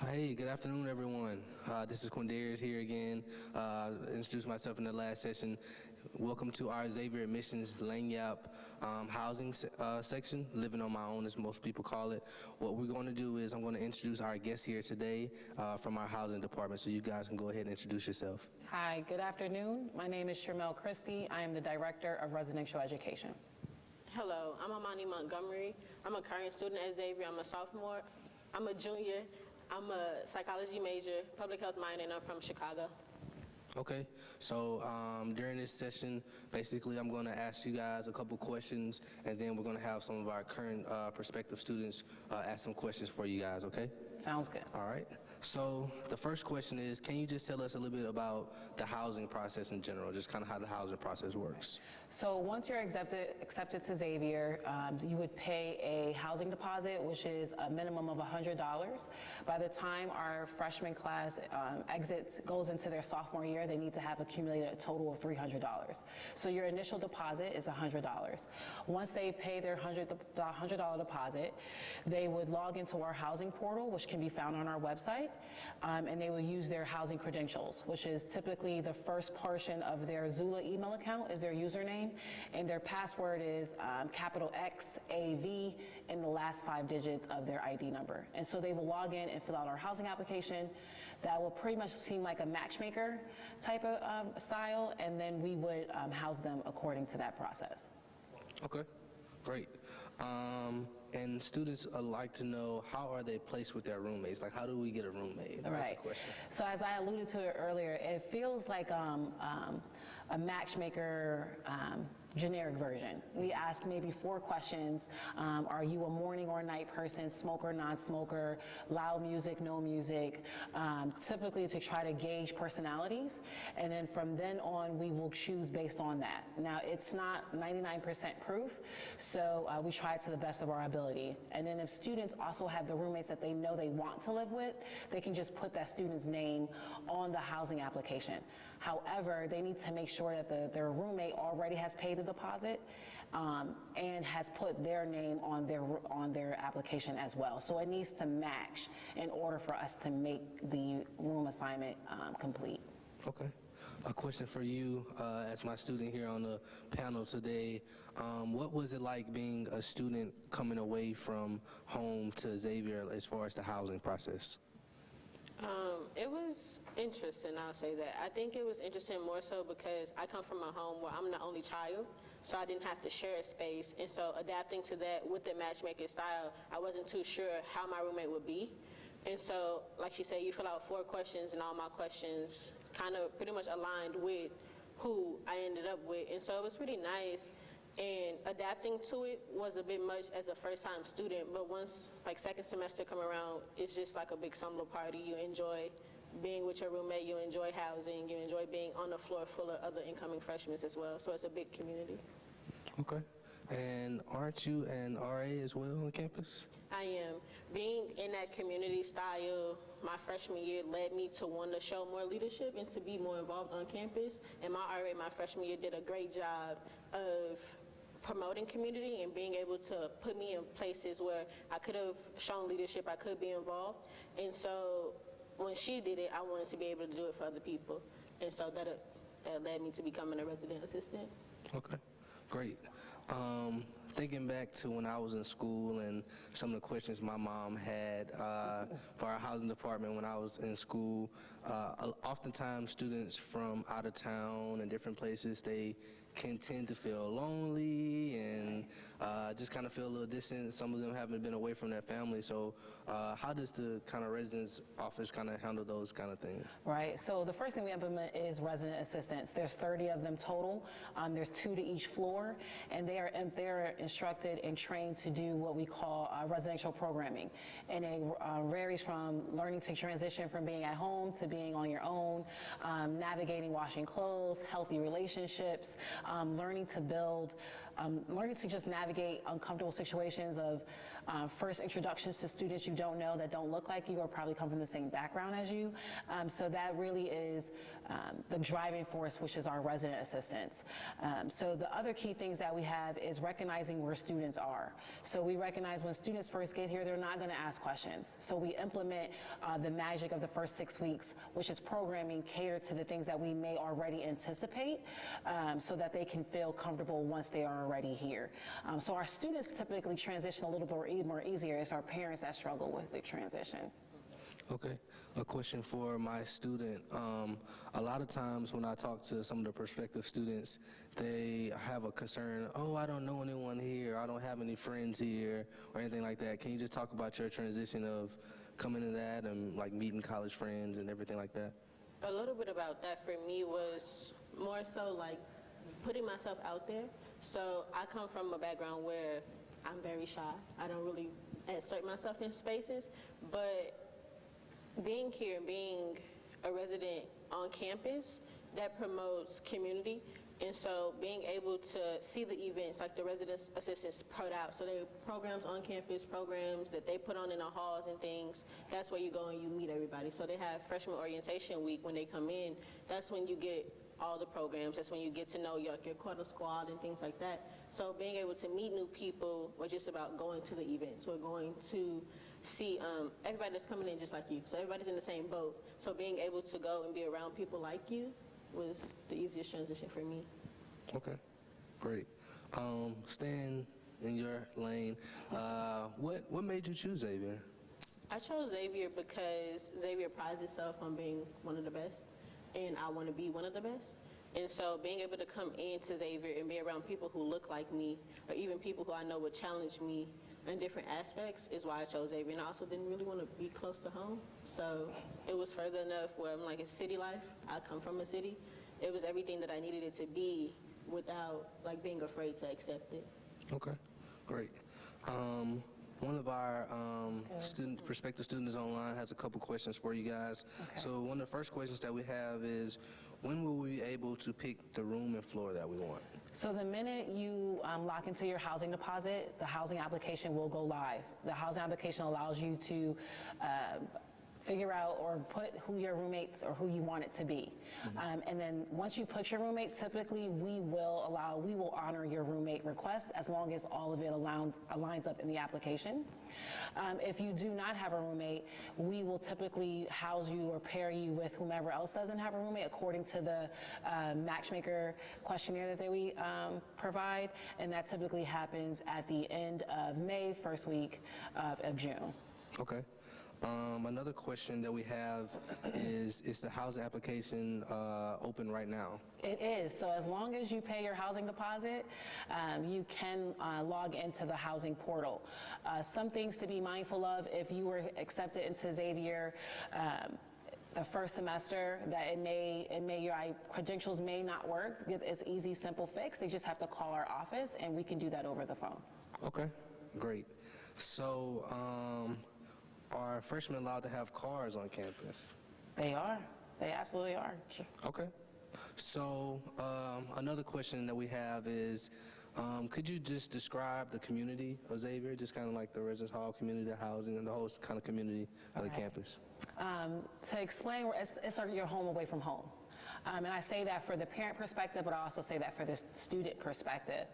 Hey, good afternoon, everyone. This is Quindarius here again. Introduced myself in the last session. Welcome to our Xavier admissions Lagniappe housing section, living on my own as most people call it. What we're going to do is I'm going to introduce our guest here today from our housing department, so you guys can go ahead and introduce yourself. Hi, good afternoon. My name is Chermele Christy. I am the Director of Residential Education. Hello, I'm Amani Montgomery. I'm a current student at Xavier. I'm a sophomore. I'm a junior. I'm a psychology major, public health minor, and I'm from Chicago. Okay, so during this session, basically I'm going to ask you guys a couple questions, and then we're going to have some of our current prospective students ask some questions for you guys, okay? Sounds good. All right, so the first question is, can you just tell us a little bit about the housing process in general, just kind of how the housing process works? So once you're accepted to Xavier, you would pay a housing deposit, which is a minimum of $100. By the time our freshman class goes into their sophomore year, they need to have accumulated a total of $300. So your initial deposit is $100. Once they pay their $100 deposit, they would log into our housing portal, which can be found on our website, and they will use their housing credentials, which is typically the first portion of their Zula email account is their username, and their password is capital XAV and the last 5 digits of their ID number. And so they will log in and fill out our housing application. That will pretty much seem like a matchmaker type of style, and then we would house them according to that process. Okay, great. And students like to know, how are they placed with their roommates? Like, how do we get a roommate? Right. That's the question. So as I alluded to it earlier, it feels like a matchmaker generic version. We ask maybe 4 questions. Are you a morning or night person, smoker, non-smoker, loud music, no music, typically to try to gauge personalities. And then from then on, we will choose based on that. Now, it's not 99% proof, so we try to the best of our ability. And then if students also have the roommates that they know they want to live with, they can just put that student's name on the housing application. However, they need to make sure that their roommate already has paid the deposit and has put their name on their application as well. So it needs to match in order for us to make the room assignment complete. Okay. A question for you as my student here on the panel today. What was it like being a student coming away from home to Xavier as far as the housing process? It was interesting, I'll say that. I think it was interesting more so because I come from a home where I'm the only child, so I didn't have to share a space. And so adapting to that with the matchmaking style, I wasn't too sure how my roommate would be. And so, like she said, you fill out 4 questions, and all my questions kind of pretty much aligned with who I ended up with. And so it was pretty nice. And adapting to it was a bit much as a first-time student, but once like second semester come around, it's just like a big slumber party. You enjoy being with your roommate, you enjoy housing, you enjoy being on the floor full of other incoming freshmen as well. So it's a big community. Okay. And aren't you an RA as well on campus? I am. Being in that community style my freshman year led me to want to show more leadership and to be more involved on campus. And my RA my freshman year did a great job of promoting community and being able to put me in places where I could have shown leadership, I could be involved. And so when she did it, I wanted to be able to do it for other people. And so that led me to becoming a resident assistant. Okay, great. Thinking back to when I was in school and some of the questions my mom had for our housing department when I was in school, oftentimes students from out of town and different places, they can tend to feel lonely and just kind of feel a little distant. Some of them haven't been away from their family. So how does the kind of residence office kind of handle those kind of things? Right. So the first thing we implement is resident assistants. There's 30 of them total. There's 2 to each floor, and they're instructed and trained to do what we call residential programming. And it varies from learning to transition from being at home to being on your own, navigating washing clothes, healthy relationships, learning to build, learning to just navigate uncomfortable situations of first introductions to students you don't know that don't look like you or probably come from the same background as you. So that really is the driving force, which is our resident assistants. So the other key things that we have is recognizing where students are. So we recognize when students first get here, they're not going to ask questions. So we implement the magic of the first 6 weeks, which is programming catered to the things that we may already anticipate, so that they can feel comfortable once they are already here. So our students typically transition a little bit more easier. It's our parents that struggle with the transition. Okay, a question for my student. A lot of times when I talk to some of the prospective students, they have a concern, oh, I don't know anyone here, I don't have any friends here, or anything like that. Can you just talk about your transition of coming to that and like meeting college friends and everything like that? A little bit about that for me was more so like putting myself out there. So I come from a background where I'm very shy. I don't really insert myself in spaces, but being here, being a resident on campus, that promotes community. And so being able to see the events like the resident assistants put out, so there are programs on campus, programs that they put on in the halls and things, that's where you go and you meet everybody. So they have freshman orientation week when they come in, that's when you get all the programs, that's when you get to know your quarter squad and things like that. So being able to meet new people was just about going to the events. We're going to see everybody that's coming in just like you. So everybody's in the same boat. So being able to go and be around people like you was the easiest transition for me. Okay, great. Staying in your lane, what made you choose Xavier? I chose Xavier because Xavier prides itself on being one of the best, and I want to be one of the best. And so being able to come into Xavier and be around people who look like me, or even people who I know would challenge me in different aspects, is why I chose Xavier. And I also didn't really want to be close to home. So it was further enough where I'm like, it's city life. I come from a city. It was everything that I needed it to be without like being afraid to accept it. Okay, great. One of our prospective students online has a couple questions for you guys. Okay. So one of the first questions that we have is, when will we be able to pick the room and floor that we want? So the minute you lock into your housing deposit, the housing application will go live. The housing application allows you to figure out or put who your roommates or who you want it to be. And then once you put your roommate, typically we will honor your roommate request as long as all of it aligns up in the application. If you do not have a roommate, we will typically house you or pair you with whomever else doesn't have a roommate according to the matchmaker questionnaire that we provide, and that typically happens at the end of May, first week of June. Okay. Another question that we have is the housing application open right now? It is. So as long as you pay your housing deposit, you can log into the housing portal. Some things to be mindful of: if you were accepted into Xavier the first semester, that your credentials may not work. It's easy, simple fix. They just have to call our office, and we can do that over the phone. Okay, great. So, are freshmen allowed to have cars on campus? They are. They absolutely are. Okay. So another question that we have is, could you just describe the community of Xavier, just kind of like the residence hall community, the housing, and the whole kind of community of the campus? To explain, it's your home away from home. And I say that for the parent perspective, but I also say that for the student perspective.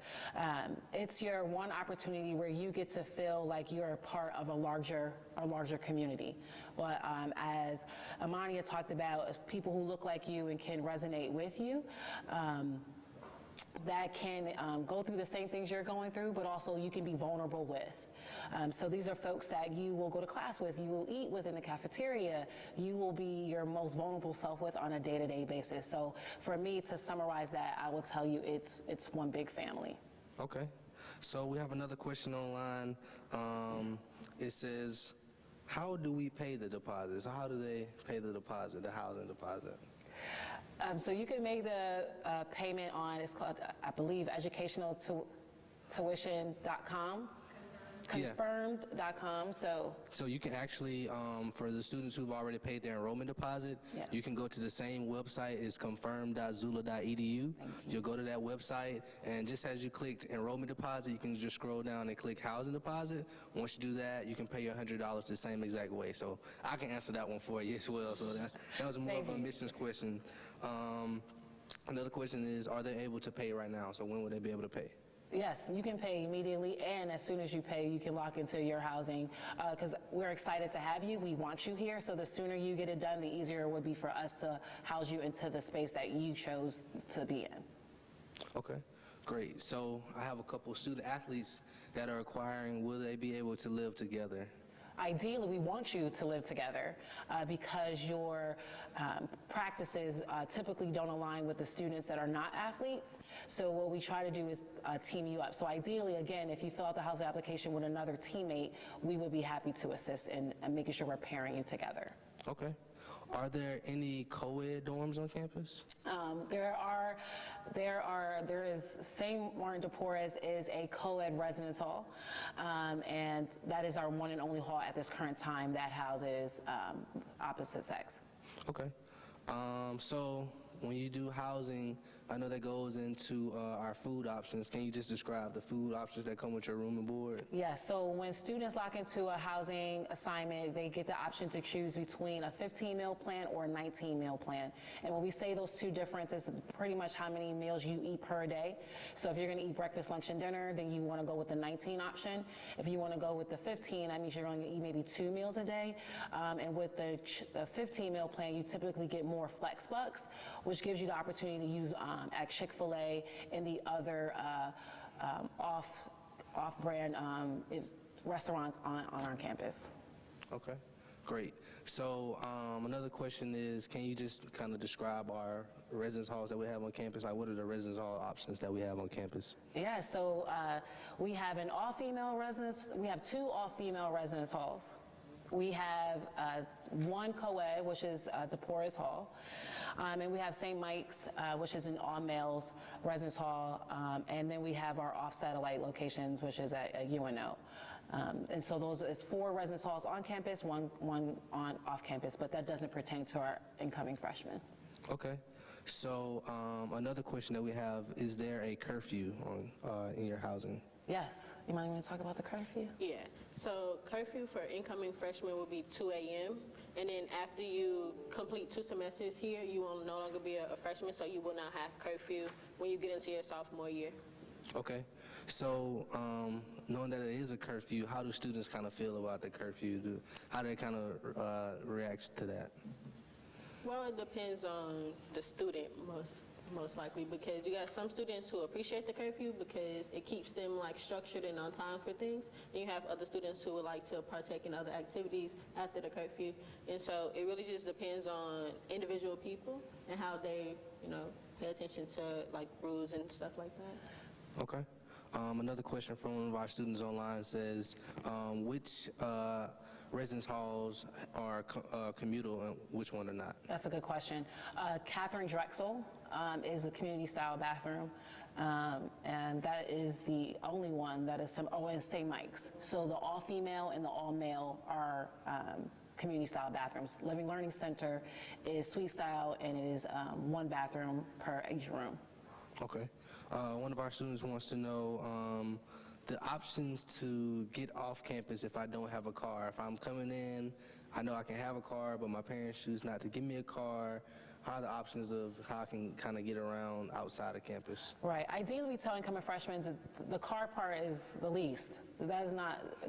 It's your one opportunity where you get to feel like you're a part of a larger community. Well, as Amania talked about, people who look like you and can resonate with you, that can go through the same things you're going through, but also you can be vulnerable with. So these are folks that you will go to class with, you will eat with in the cafeteria, you will be your most vulnerable self with on a day-to-day basis. So for me, to summarize that, I will tell you it's one big family. Okay. So we have another question online. It says, how do we pay the deposits? How do they pay the deposit, the housing deposit? So you can make the payment on, it's called, I believe, educationaltuition.com. Yeah. confirmed.com. So So you can actually, for the students who've already paid their enrollment deposit, Yes. you can go to the same website, it's confirm.zula.edu. You'll go to that website, and just as you clicked enrollment deposit, you can just scroll down and click housing deposit. Once you do that, you can pay your $100 the same exact way. So I can answer that one for you as well. So that was more Thank of a you. admissions question. Another question is, are they able to pay right now? So when would they be able to pay? yes, you can pay immediately, and as soon as you pay, you can lock into your housing, because we're excited to have you. We want you here, so the sooner you get it done, the easier it would be for us to house you into the space that you chose to be in. Okay, great. So I have a couple student athletes that are acquiring. Will they be able to live together? Ideally, we want you to live together because your practices typically don't align with the students that are not athletes. So what we try to do is team you up. So ideally, again, if you fill out the housing application with another teammate, we would be happy to assist in making sure we're pairing you together. Okay. Are there any co-ed dorms on campus? There is St. Martin de Porres is a co-ed residence hall, and that is our one and only hall at this current time that houses opposite sex. Okay. So when you do housing, I know that goes into our food options. Can you just describe the food options that come with your room and board? Yes, so when students lock into a housing assignment, they get the option to choose between a 15-meal plan or a 19-meal plan. And when we say those two differences, pretty much how many meals you eat per day. So if you're going to eat breakfast, lunch, and dinner, then you want to go with the 19 option. If you want to go with the 15, that means you're going to eat maybe 2 meals a day. And with the 15-meal plan, you typically get more flex bucks, which gives you the opportunity to use at Chick-fil-A and the other off-brand restaurants on our campus. Okay, great. So another question is, can you just kind of describe our residence halls that we have on campus? Like, what are the residence hall options that we have on campus? Yeah, so we have an all-female residence. We have 2 all-female residence halls. We have one co-ed, which is DePorres Hall, and we have St. Mike's, which is an all-males residence hall, and then we have our off-satellite locations, which is at UNO. And so those is 4 residence halls on campus, one on off campus, but that doesn't pertain to our incoming freshmen. Okay. So another question that we have, is there a curfew in your housing? Yes. You might want to talk about the curfew? Yeah, so curfew for incoming freshmen will be 2 a.m. And then after you complete 2 semesters here, you will no longer be a freshman, so you will not have curfew when you get into your sophomore year. Okay. So knowing that it is a curfew, how do students kind of feel about the curfew? How do they kind of react to that? Well, it depends on the student most likely, because you got some students who appreciate the curfew because it keeps them like structured and on time for things. And you have other students who would like to partake in other activities after the curfew. And so it really just depends on individual people and how they, pay attention to like rules and stuff like that. Okay. Another question from one of our students online says, which residence halls are communal and which one are not? That's a good question. Catherine Drexel is a community-style bathroom, and that is the only one that is and St. Mike's. So the all-female and the all-male are community-style bathrooms. Living Learning Center is suite-style, and it is 1 bathroom per each room. Okay. One of our students wants to know the options to get off campus if I don't have a car. If I'm coming in, I know I can have a car, but my parents choose not to give me a car. How are the options of how I can kind of get around outside of campus? Right. Ideally, we tell incoming freshmen the car part is the least. That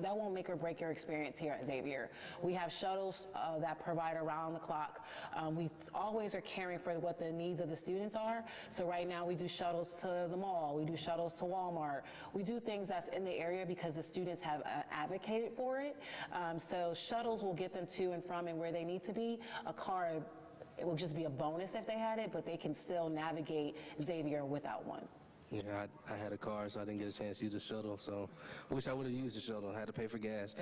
won't make or break your experience here at Xavier. We have shuttles that provide around the clock. We always are caring for what the needs of the students are. So right now we do shuttles to the mall. We do shuttles to Walmart. We do things that's in the area because the students have advocated for it. So shuttles will get them to and from and where they need to be. A car, it will just be a bonus if they had it, but they can still navigate Xavier without one. Yeah, I had a car, so I didn't get a chance to use the shuttle. So I wish I would have used the shuttle. I had to pay for gas.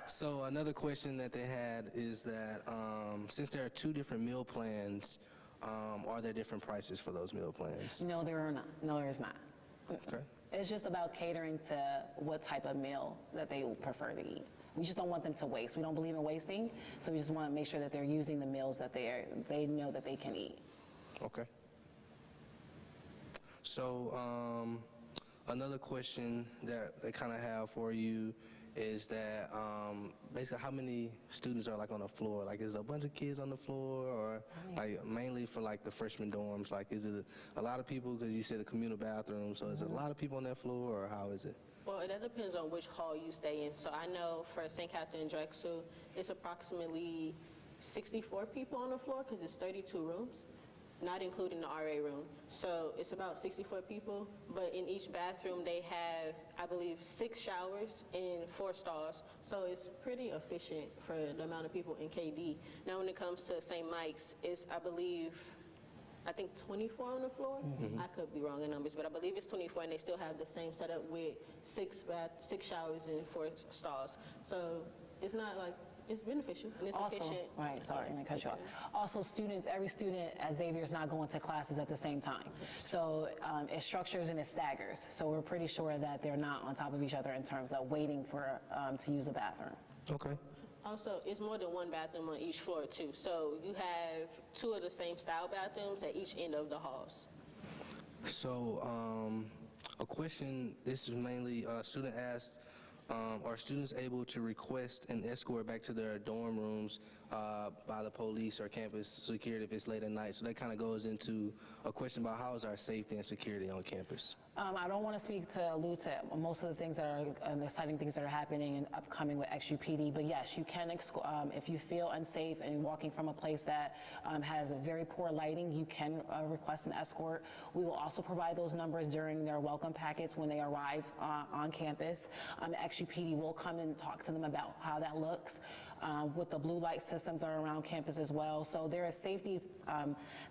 So another question that they had is that since there are 2 different meal plans, are there different prices for those meal plans? No, there are not. No, there is not. Okay. It's just about catering to what type of meal that they prefer to eat. We just don't want them to waste. We don't believe in wasting, so we just want to make sure that they're using the meals that they know that they can eat. Okay. So another question that they kind of have for you is that basically how many students are like on the floor? Like, is it a bunch of kids on the floor, or like mainly for like the freshman dorms? Like, is it a lot of people? Because you said a communal bathroom, so is it a lot of people on that floor, or how is it? Well, that depends on which hall you stay in. So I know for St. Catherine and Drexel, it's approximately 64 people on the floor because it's 32 rooms, not including the RA room. So it's about 64 people, but in each bathroom they have, I believe, 6 showers and 4 stalls. So it's pretty efficient for the amount of people in KD. Now when it comes to St. Mike's, it's, I think 24 on the floor. I could be wrong in numbers, but I believe it's 24, and they still have the same setup with 6 showers and 4 stalls. So it's not like, it's beneficial and it's efficient. Right, sorry, let me cut you off. Also, every student at Xavier is not going to classes at the same time. So it structures and it staggers. So we're pretty sure that they're not on top of each other in terms of waiting for to use the bathroom. Okay. Also, it's more than one bathroom on each floor, too. So you have 2 of the same style bathrooms at each end of the halls. So a question, this is mainly a student asked, are students able to request an escort back to their dorm rooms by the police or campus security if it's late at night? So that kind of goes into a question about how is our safety and security on campus? I don't want to allude to most of the things that are the exciting things that are happening and upcoming with XUPD, but yes, you can, if you feel unsafe and walking from a place that has a very poor lighting, you can request an escort. We will also provide those numbers during their welcome packets when they arrive on campus. XUPD will come and talk to them about how that looks. With the blue light systems are around campus as well. So there is safety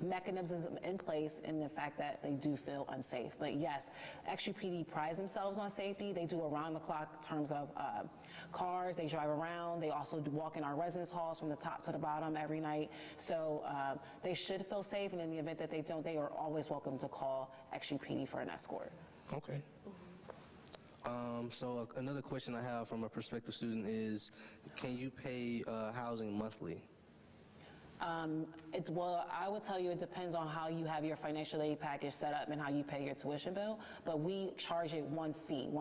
mechanisms in place in the fact that they do feel unsafe. But yes, XUPD prides themselves on safety. They do around the clock in terms of cars. They drive around. They also walk in our residence halls from the top to the bottom every night. So they should feel safe, and in the event that they don't, they are always welcome to call XUPD for an escort. Okay. So another question I have from a prospective student is, can you pay housing monthly? Well, I would tell you it depends on how you have your financial aid package set up and how you pay your tuition bill, but we charge it one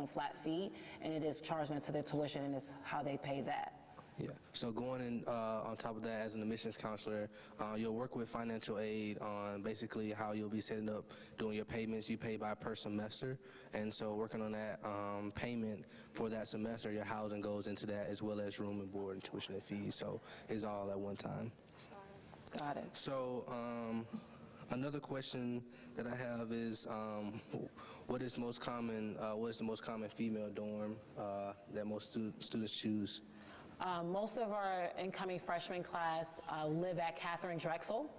flat fee, and it is charged into their tuition, and it's how they pay that. Yeah. So going in on top of that, as an admissions counselor, you'll work with financial aid on basically how you'll be setting up doing your payments. You pay by per semester, and so working on that payment for that semester, your housing goes into that, as well as room and board and tuition and fees. So it's all at one time. Got it. So another question that I have is, what is the most common female dorm that most students choose? Most of our incoming freshman class live at Catherine Drexel,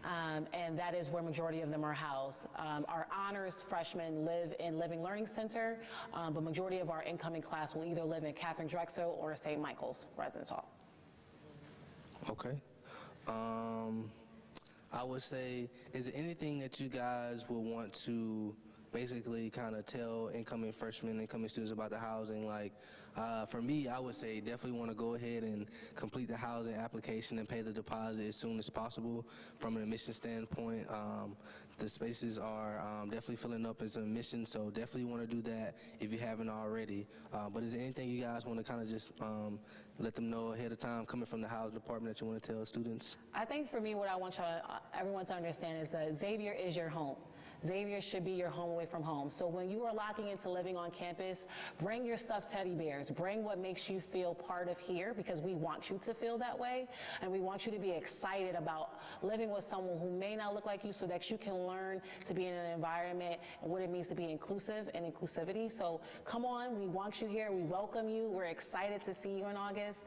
and that is where majority of them are housed. Our honors freshmen live in Living Learning Center, but majority of our incoming class will either live in Catherine Drexel or St. Michael's Residence Hall. Okay. I would say, is there anything that you guys would want to basically kind of tell incoming freshmen, incoming students about the housing? Like, for me, I would say definitely want to go ahead and complete the housing application and pay the deposit as soon as possible. From an admission standpoint, the spaces are definitely filling up as an admission, so definitely want to do that if you haven't already. But is there anything you guys want to kind of just let them know ahead of time, coming from the housing department, that you want to tell students? I think for me, what I want everyone to understand is that Xavier is your home. Xavier should be your home away from home. So when you are locking into living on campus, bring your stuffed teddy bears. Bring what makes you feel part of here, because we want you to feel that way. And we want you to be excited about living with someone who may not look like you, so that you can learn to be in an environment and what it means to be inclusive and inclusivity. So come on, we want you here. We welcome you. We're excited to see you in August.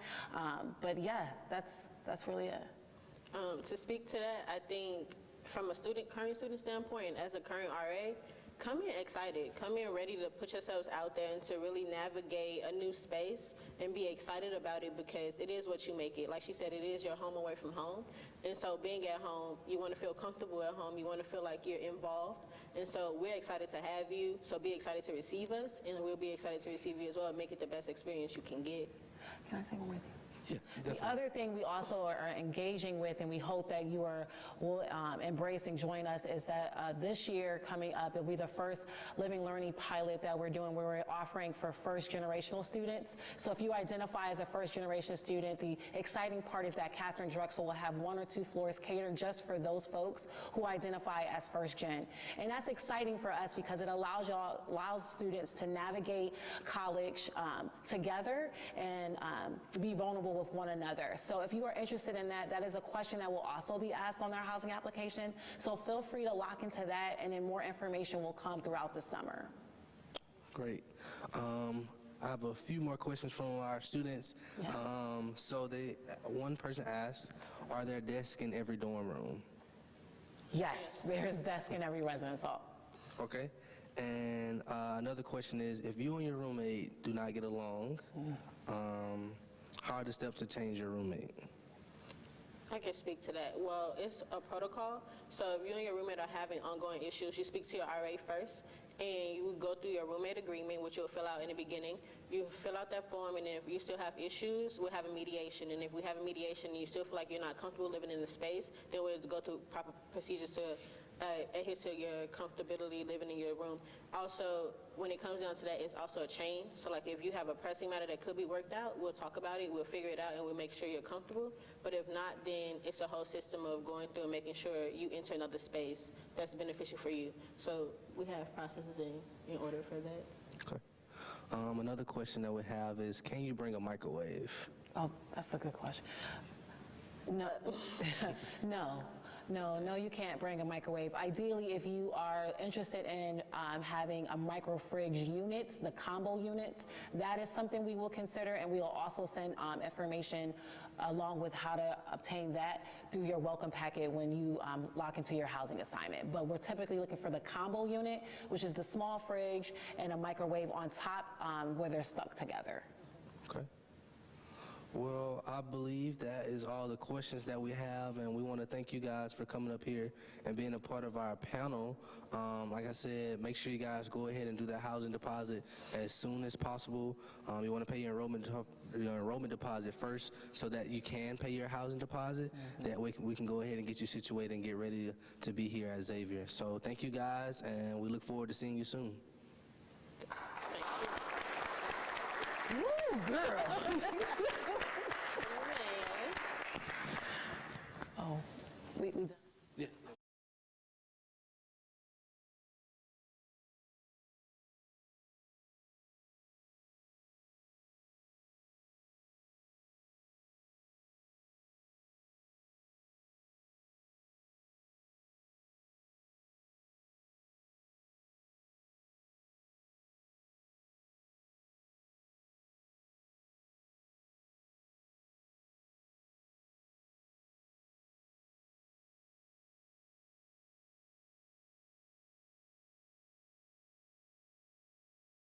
But yeah, that's really it. To speak to that, I think from a current student standpoint, and as a current RA, come in excited. Come in ready to put yourselves out there and to really navigate a new space and be excited about it, because it is what you make it. Like she said, it is your home away from home. And so being at home, you want to feel comfortable at home. You want to feel like you're involved. And so we're excited to have you. So be excited to receive us, and we'll be excited to receive you as well. Make it the best experience you can get. Can I say one more thing? Yeah, The definitely. other thing we also are engaging with, and we hope that you will embrace and join us, is that this year coming up, it'll be the first living learning pilot that we're doing, where we're offering for first generational students. So if you identify as a first generation student, the exciting part is that Catherine Drexel will have 1 or 2 floors catered just for those folks who identify as first gen. And that's exciting for us because it allows students to navigate college together and be vulnerable with one another. So if you are interested in that, that is a question that will also be asked on their housing application. So feel free to lock into that, and then more information will come throughout the summer. Great. I have a few more questions from our students. Yeah. So one person asked, are there desks in every dorm room? Yes, there's desk in every residence hall. Okay. And another question is, if you and your roommate do not get along, how are the steps to change your roommate? I can speak to that. Well, it's a protocol. So if you and your roommate are having ongoing issues, you speak to your RA first, and you go through your roommate agreement, which you'll fill out in the beginning. You fill out that form, and if you still have issues, we'll have a mediation. And if we have a mediation and you still feel like you're not comfortable living in the space, then we'll go through proper procedures to adhere to your comfortability living in your room. Also, when it comes down to that, it's also a chain. So like if you have a pressing matter that could be worked out, we'll talk about it, we'll figure it out, and we'll make sure you're comfortable. But if not, then it's a whole system of going through and making sure you enter another space that's beneficial for you. So we have processes in order for that. Okay. Another question that we have is, can you bring a microwave? Oh, that's a good question. No, no, you can't bring a microwave. Ideally, if you are interested in having a micro fridge units, the combo units, that is something we will consider, and we will also send information along with how to obtain that through your welcome packet when you lock into your housing assignment. But we're typically looking for the combo unit, which is the small fridge and a microwave on top where they're stuck together. Okay. Well, I believe that is all the questions that we have, and we want to thank you guys for coming up here and being a part of our panel. Like I said, make sure you guys go ahead and do that housing deposit as soon as possible. You want to pay your enrollment deposit first so that you can pay your housing deposit. That way we can go ahead and get you situated and get ready to be here at Xavier. So thank you guys, and we look forward to seeing you soon. Woo, girl! Oh, we done.